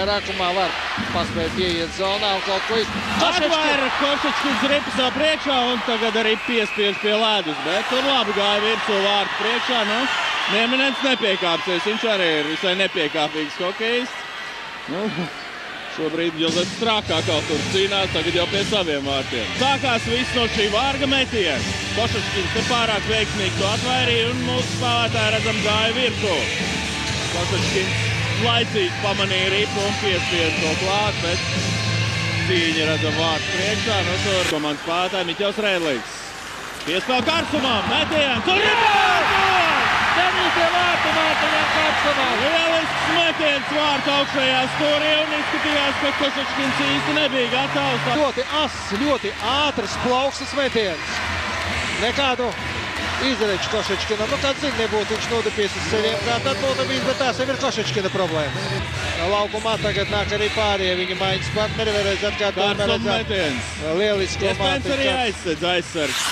Rakumā var paspēt ieiet zonā un kaut ko Atvaira Košečkins ripas vēl priekšā un tagad arī piespiež pie ledus, bet tur labi gāja virsū vārtu priekšā. Nu, Nieminents nepiekāpsies, viņš arī ir visai nepiekāpīgs hokejists. Nu, šobrīd Jozefs Strākā kaut tur cīnās, tagad jau pie saviem vārtiem. Sākās viss no šī vārga metiena. Košečkins nepārāk veiksmīgi to atvairīja un mūsu spēlētāji redzam gāja virsū. Košečkins laicīgi pamanīja ripu un piespieda to klāt, bet cīņa redzam vārtu priekšā. Nu, tur komandas spēlētāji Miķels Rēdlīgs. Piespēl Karsumam, metiens un ripā! 9. vārtu Mārtiņam Karsumam. Lielisks metiens vārtu augšējā stūrī un izskatījās, ka Košečkins īsti nebija gatavs. Ļoti ass, ļoti ātrs plaukstas metiens. Nekādu izreču Košečkinam. Nu, kāds zina, nebūtu viņš nodepies uz ceļiem, kā tad būtu bijis, bet tās jau ir Košečkina problēmas. Laukumā tagad nāk arī pārējie viņa maiņas partneri, vēlreiz atkārtojam. Karsum metiens. Lielisko Iespējams arī aizsedz aizsargs.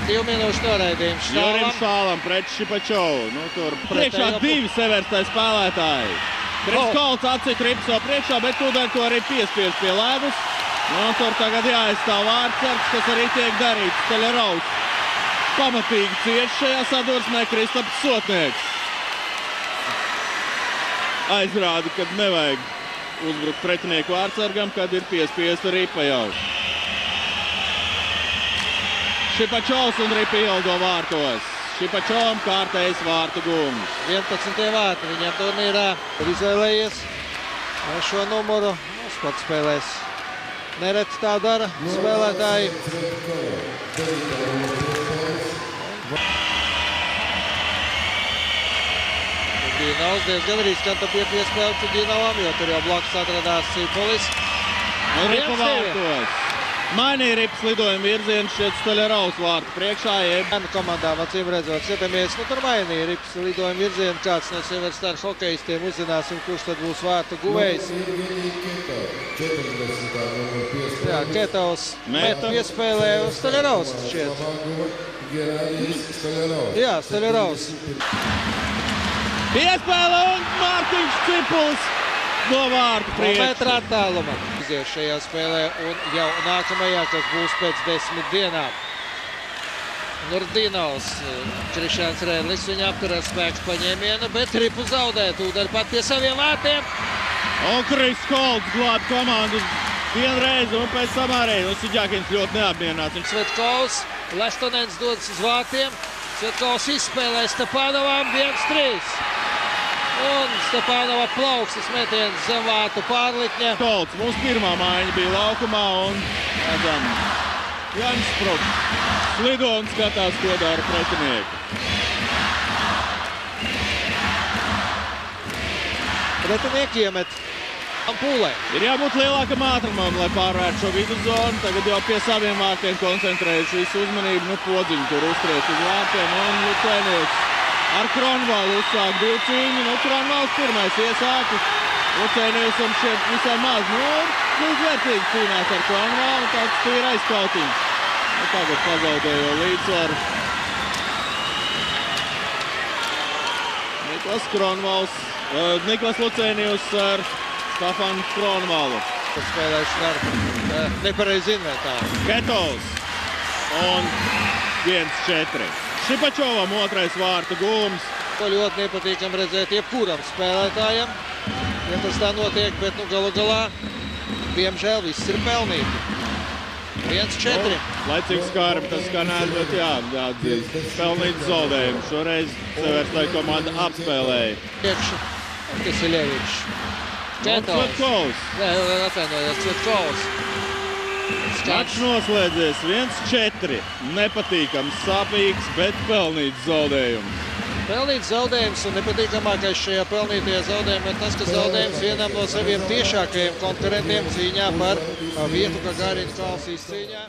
2 minūšu noraidījums Jurim Šālam pret Šipačovu. Nu, tur priekšā divi severstai spēlētāji. Kris Kolts atcīt rips vēl priekšā, bet tūdaļ to arī piespiež pie ledus. Nu, tur tagad jāaizstāv vārdsargs, kas arī tiek darīts. Steļerovs pamatīgi cieš šajā sadursmē Kristaps Sotnieks. Aizrāda, kad nevajag uzbrukt pretinieku vārdsargam, kad ir piespiesta ripa jau. Šipačovs un ripa ieldo vārtos. Šipačovam kārtējs vārtu gums. 11. vārti viņam turnīrā ir izvēlējies šo numuru. Spots spēlēs. Nereti tā dara spēlētāji. Dīnavs diezgan riskanti bija piespēlēts Dīnavam, jo tur jau blakus atradās Cipolis. Ripa vārtos. Mainīja ripas lidojuma virzienu šeit Steļerovs vārtu priekšā. Komandām acīm redzot, skatāmies, nu tur mainīja ripas lidojuma virzienu. Kāds no Severstar hokejistiem uzzināsim, kurš tad būs vārtu guvējs. Jā, Ketovs met piespēlē un Steļerovs šķiet. Jā, Steļerovs. Piespēle un Mārtiņš Cipuls no vārtu priekšā. Metra attāluma izies šajā spēlē un jau nākamajā, kas būs pēc 10 dienām. Nurdīnovs, Krišjāns Rēdlis, viņa apturēt spēks paņēmienu, bet ripu zaudē tūdaļ pat pie saviem vārtiem. Un Kris Kolts glāb komandu vienreiz un pēc tam arī. Siģākins ļoti neapmierināts. Svetkovs, Lestonens dodas uz vārtiem. Svetkovs izspēlē Stepanovam 1-3. Un Stepanova plaukstas metiens zem vārtu pārlikņa. Kolts, mūsu pirmā maiņa bija laukumā un redzam, Janis Sprukts slido un skatās, ko dara pretinieku. Pretinieki iemet ampulē. Ir jābūt lielākam ātrumam, lai pārvērtu šo viduszonu. Tagad jau pie saviem vārtiem koncentrējuši visu uzmanību. Nu, Podziņu tur uztriec uz vārtiem un Lucēnieks ar Kronvalu uzsāk divu cīņu. Nu, Kronvals pirmais iesāka. Lucēniekam šeit visai maz. Nu, līdzvērtīgi cīnās ar Kronvalu. Tāds tīra aizkautiņš. Nu, tagad pazaudējo līdzsvaru. Niklas Lucēnijus ar Stefanu Kronvalu. Spēlēšana ar nepareizi inventāru. Ketovs un 1-4. Šipačovam otrais vārtu gūms. To ļoti nepatīkam redzēt jebkuram spēlētājam, ja tas tā notiek, bet nu galu galā, diemžēl, viss ir pelnīti. 1-4. Laicīgs skārim, tas skanēs, bet jā, pelnīts zaudējums. Šoreiz Severstai komanda apspēlēja. Iekšu Kiseljevičs. Cvetkovs. Jā, atvainojos, Cvetkovs. Mačs noslēdzies 1-4. Nepatīkams, sāpīgs, bet pelnīts zaudējums. Pelnīts zaudējums un nepatīkamākais šajā pelnītajā zaudējumā ir tas, ka zaudējums vienam no saviem tiešākajiem konkurentiem cīņā par vietu Gagarin Kalsijas cīņā.